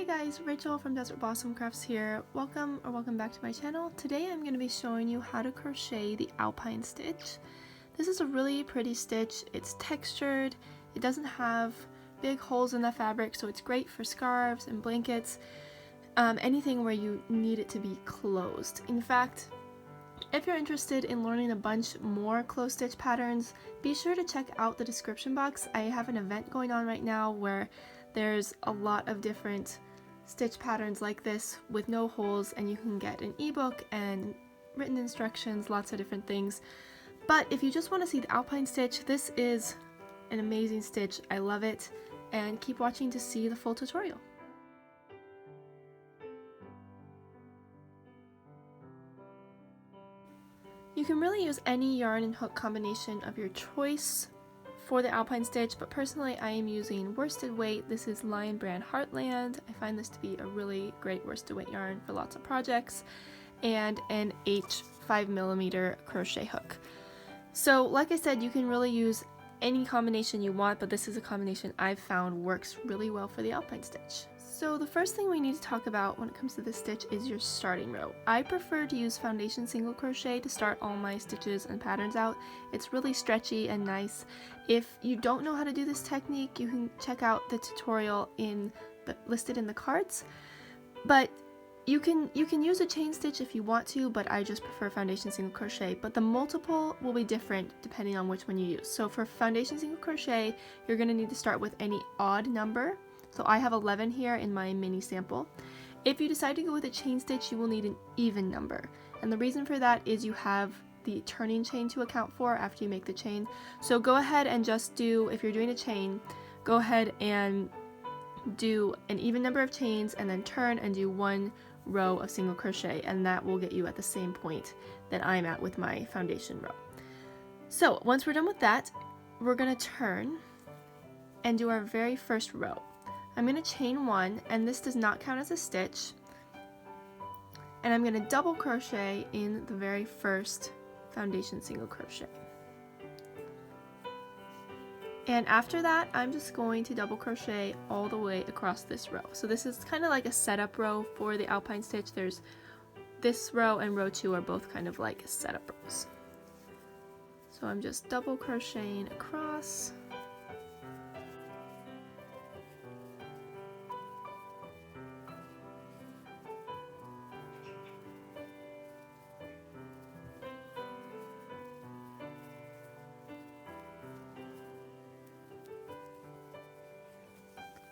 Hey guys, Rachel from Desert Blossom Crafts here. Welcome back to my channel. Today I'm going to be showing you how to crochet the alpine stitch. This is a really pretty stitch. It's textured, it doesn't have big holes in the fabric, so it's great for scarves and blankets, anything where you need it to be closed. In fact, if you're interested in learning a bunch more closed stitch patterns, be sure to check out the description box. I have an event going on right now where there's a lot of different stitch patterns like this with no holes, and you can get an ebook and written instructions, lots of different things. But if you just want to see the alpine stitch, this is an amazing stitch. I love it, and keep watching to see the full tutorial. You can really use any yarn and hook combination of your choice for the alpine stitch, but personally I am using worsted weight. This is Lion Brand Heartland. I find this to be a really great worsted weight yarn for lots of projects, and an H 5mm crochet hook. So like I said, you can really use any combination you want, but this is a combination I've found works really well for the alpine stitch. So the first thing we need to talk about when it comes to this stitch is your starting row. I prefer to use foundation single crochet to start all my stitches and patterns out. It's really stretchy and nice. If you don't know how to do this technique, you can check out the tutorial listed in the cards. But you can use a chain stitch if you want to, but I just prefer foundation single crochet. But the multiple will be different depending on which one you use. So for foundation single crochet, you're going to need to start with any odd number. So I have 11 here in my mini sample. If you decide to go with a chain stitch, you will need an even number. And the reason for that is you have the turning chain to account for after you make the chain. So go ahead and just do, if you're doing a chain, go ahead and do an even number of chains and then turn and do one row of single crochet, and that will get you at the same point that I'm at with my foundation row. So once we're done with that, we're going to turn and do our very first row. I'm going to chain one, and this does not count as a stitch, and I'm going to double crochet in the very first foundation single crochet. And after that, I'm just going to double crochet all the way across this row. So this is kind of like a setup row for the alpine stitch. There's this row and row 2 are both kind of like setup rows. So I'm just double crocheting across.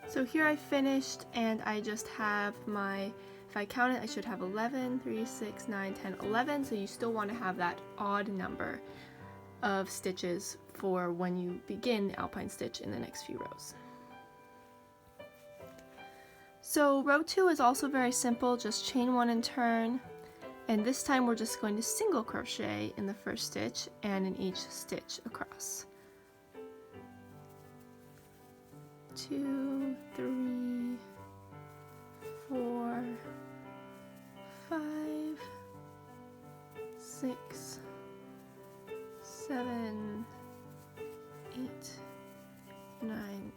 So here I finished, and I just have my, if I count it, I should have 11, 3, 6, 9, 10, 11, so you still want to have that odd number of stitches for when you begin the alpine stitch in the next few rows. So row 2 is also very simple, just chain one and turn, and this time we're just going to single crochet in the first stitch and in each stitch across. 2, 3, 4, 5, 6, 7, 8, 9,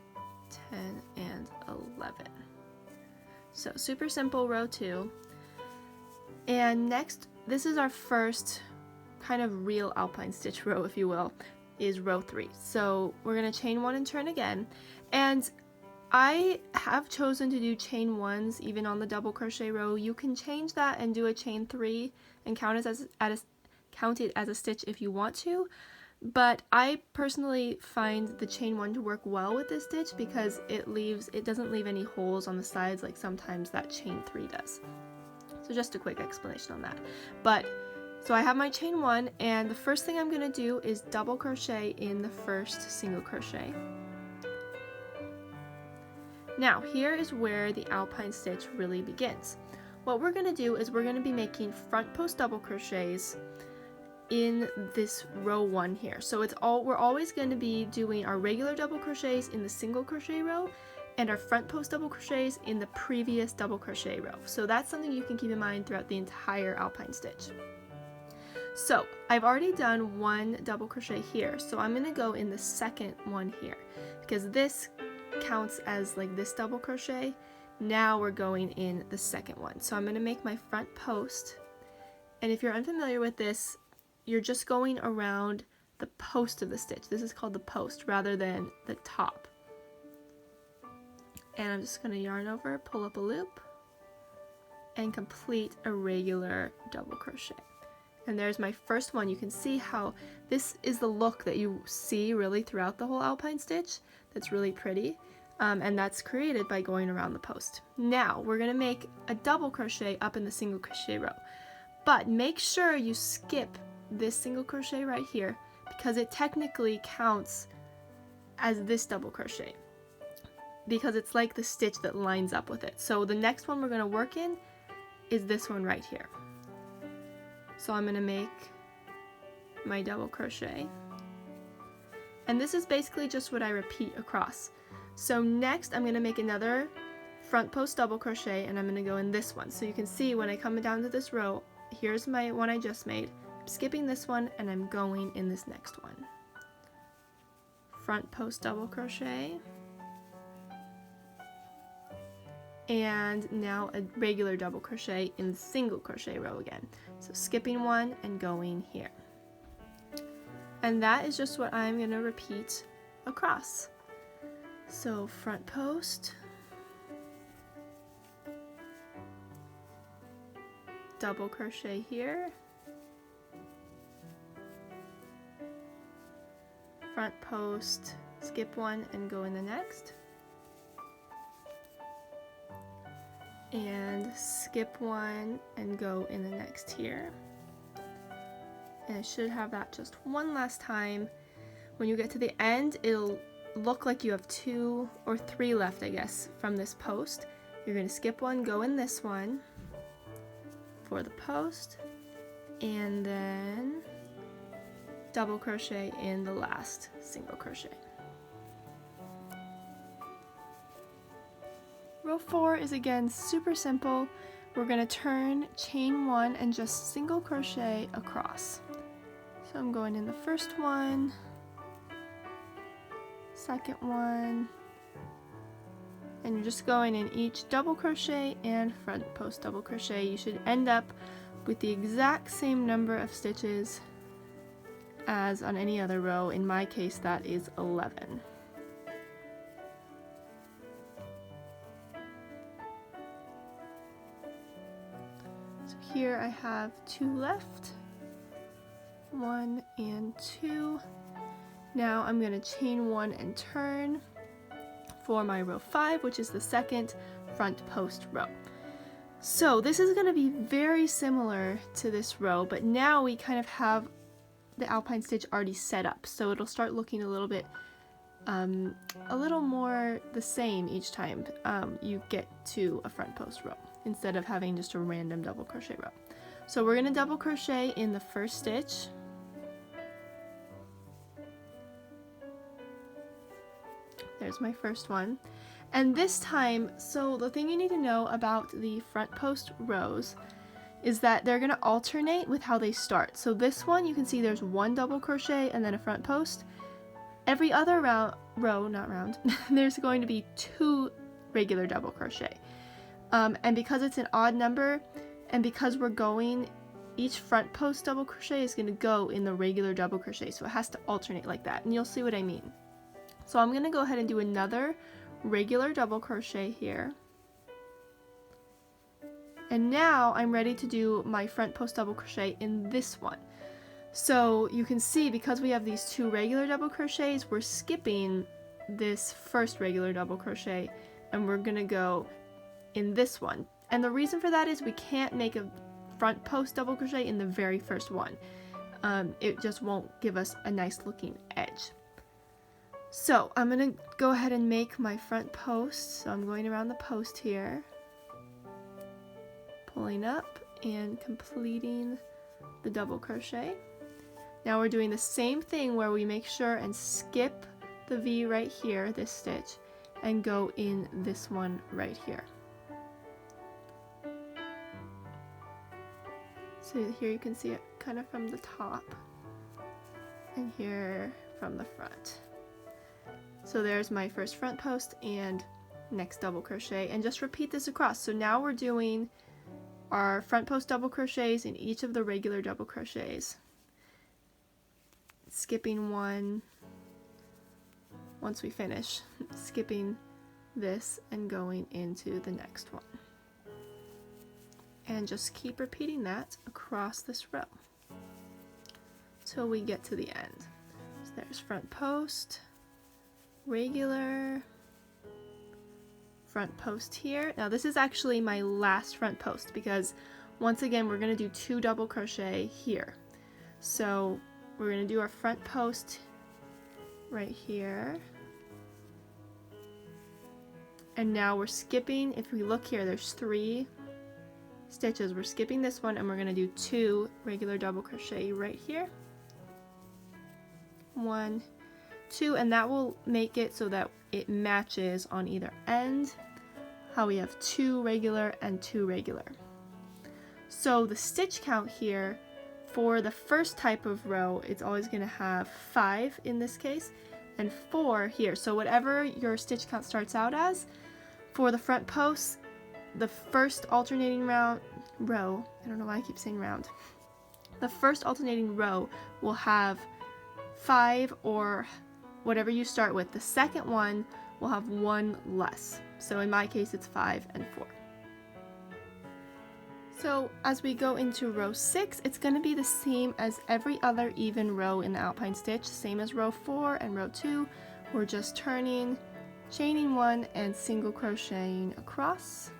10, and 11. So super simple row 2. And next, this is our first kind of real alpine stitch row, if you will, is row 3. So we're going to chain one and turn again, and I have chosen to do chain ones even on the double crochet row. You can change that and do a chain 3 and count it as a stitch if you want to, but I personally find the chain 1 to work well with this stitch because it doesn't leave any holes on the sides like sometimes that chain 3 does. So just a quick explanation on that. So I have my chain 1, and the first thing I'm going to do is double crochet in the first single crochet. Now here is where the alpine stitch really begins. What we're going to do is we're going to be making front post double crochets in this row 1 here. So we're always going to be doing our regular double crochets in the single crochet row and our front post double crochets in the previous double crochet row. So that's something you can keep in mind throughout the entire alpine stitch. So I've already done one double crochet here, so I'm going to go in the second one here because this counts as like this double crochet Now we're going in the second one. So I'm going to make my front post, and if you're unfamiliar with this, you're just going around the post of the stitch. This is called the post rather than the top. And I'm just going to yarn over, pull up a loop, and complete a regular double crochet. And there's my first one. You can see how this is the look that you see really throughout the whole alpine stitch. That's really pretty. And that's created by going around the post. Now we're going to make a double crochet up in the single crochet row. But make sure you skip this single crochet right here, because it technically counts as this double crochet, because it's like the stitch that lines up with it. So the next one we're going to work in is this one right here. So I'm going to make my double crochet, and this is basically just what I repeat across. So next I'm going to make another front post double crochet, and I'm going to go in this one. So you can see when I come down to this row, here's my one I just made. I'm skipping this one and I'm going in this next one. Front post double crochet, and now a regular double crochet in the single crochet row again. So skipping one and going here. And that is just what I'm going to repeat across. So front post, double crochet here, front post, skip one and go in the next, and skip one and go in the next here. And I should have that just one last time. When you get to the end, it'll look like you have 2 or 3 left, I guess, from this post. You're going to skip one, go in this one for the post, and then double crochet in the last single crochet. Row 4 is again super simple. We're going to turn, chain 1, and just single crochet across. So I'm going in the first one, second one, and you're just going in each double crochet and front post double crochet. You should end up with the exact same number of stitches as on any other row. In my case, that is 11. So here I have 2 left, 1 and 2. Now I'm going to chain 1 and turn for my row 5, which is the second front post row. So this is going to be very similar to this row, but now we kind of have the alpine stitch already set up, so it'll start looking a little bit a little more the same each time you get to a front post row, instead of having just a random double crochet row. So we're going to double crochet in the first stitch, there's my first one, and this time, so the thing you need to know about the front post rows is that they're going to alternate with how they start. So this one, you can see there's 1 double crochet and then a front post. Every other there's going to be 2 regular double crochet. And because it's an odd number, and because we're going, each front post double crochet is going to go in the regular double crochet, so it has to alternate like that, and you'll see what I mean. So I'm going to go ahead and do another regular double crochet here. And now I'm ready to do my front post double crochet in this one. So you can see, because we have these 2 regular double crochets, we're skipping this first regular double crochet and we're gonna go in this one. And the reason for that is we can't make a front post double crochet in the very first one. It just won't give us a nice looking edge. So I'm gonna go ahead and make my front post. So I'm going around the post here, pulling up and completing the double crochet. Now we're doing the same thing where we make sure and skip the V right here, this stitch, and go in this one right here. So here you can see it kind of from the top, and here from the front. So there's my first front post and next double crochet, and just repeat this across. So now we're doing our front post double crochets in each of the regular double crochets, skipping one once we finish, skipping this and going into the next one, and just keep repeating that across this row till we get to the end. So there's front post, regular, front post here. Now this is actually my last front post because once again we're going to do 2 double crochet here. So we're going to do our front post right here, and now we're skipping. If we look here, there's 3 stitches. We're skipping this one and we're going to do 2 regular double crochet right here, 1, 2, and that will make it so that it matches on either end, how we have 2 regular and 2 regular. So the stitch count here for the first type of row, it's always going to have 5 in this case and 4 here. So whatever your stitch count starts out as, for the front posts, the first alternating row, I don't know why I keep saying round, the first alternating row will have 5 or whatever you start with. The second one will have 1 less. So in my case it's 5 and 4. So as we go into row 6, it's going to be the same as every other even row in the alpine stitch, same as row 4 and row 2. We're just turning, chaining 1 and single crocheting across.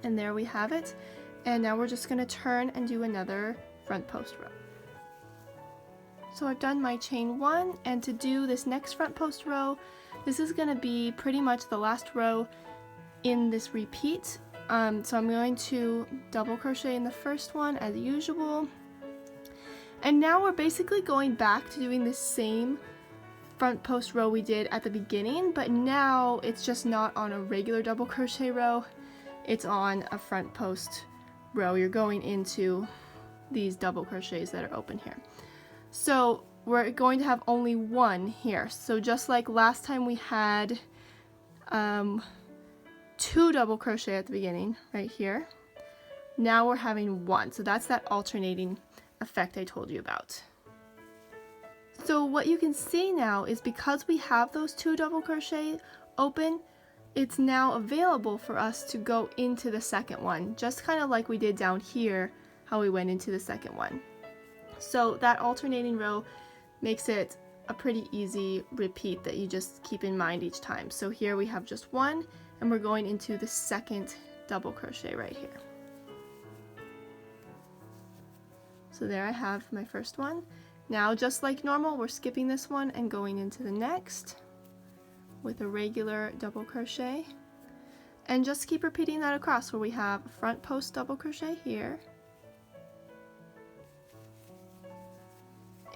And there we have it. And now we're just going to turn and do another front post row. So I've done my chain 1, and to do this next front post row, this is going to be pretty much the last row in this repeat. So I'm going to double crochet in the first one as usual. And now we're basically going back to doing the same front post row we did at the beginning, but now it's just not on a regular double crochet row, it's on a front post row. You're going into these double crochets that are open here. So we're going to have only 1 here. So just like last time we had 2 double crochet at the beginning right here, now we're having 1. So that's that alternating effect I told you about. So what you can see now is because we have those 2 double crochet open, it's now available for us to go into the second one, just kind of like we did down here, how we went into the second one. So that alternating row makes it a pretty easy repeat that you just keep in mind each time. So here we have just 1, and we're going into the second double crochet right here. So there I have my first one. Now just like normal, we're skipping this one and going into the next with a regular double crochet, and just keep repeating that across, where we have a front post double crochet here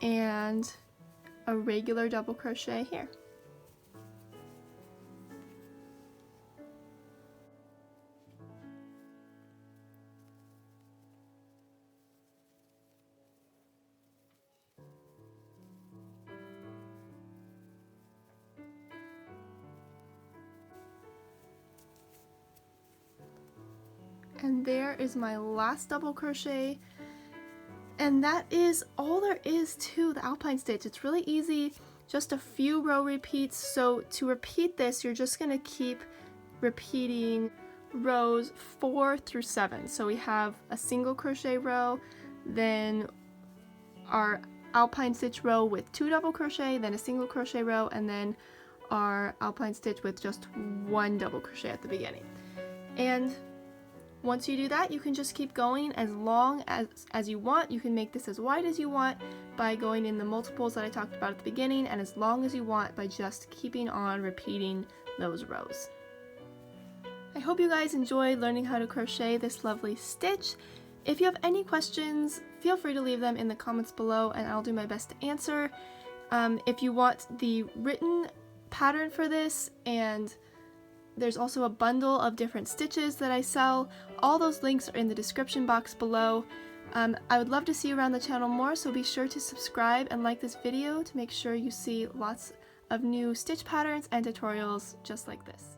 and a regular double crochet here. And there is my last double crochet, and that is all there is to the alpine stitch. It's really easy, just a few row repeats. So to repeat this, you're just going to keep repeating rows 4 through 7. So we have a single crochet row, then our alpine stitch row with 2 double crochet, then a single crochet row, and then our alpine stitch with just 1 double crochet at the beginning. And once you do that, you can just keep going as long as you want. You can make this as wide as you want by going in the multiples that I talked about at the beginning, and as long as you want by just keeping on repeating those rows. I hope you guys enjoyed learning how to crochet this lovely stitch. If you have any questions, feel free to leave them in the comments below and I'll do my best to answer. If you want the written pattern for this and There's also a bundle of different stitches that I sell. All those links are in the description box below. I would love to see you around the channel more, so be sure to subscribe and like this video to make sure you see lots of new stitch patterns and tutorials just like this.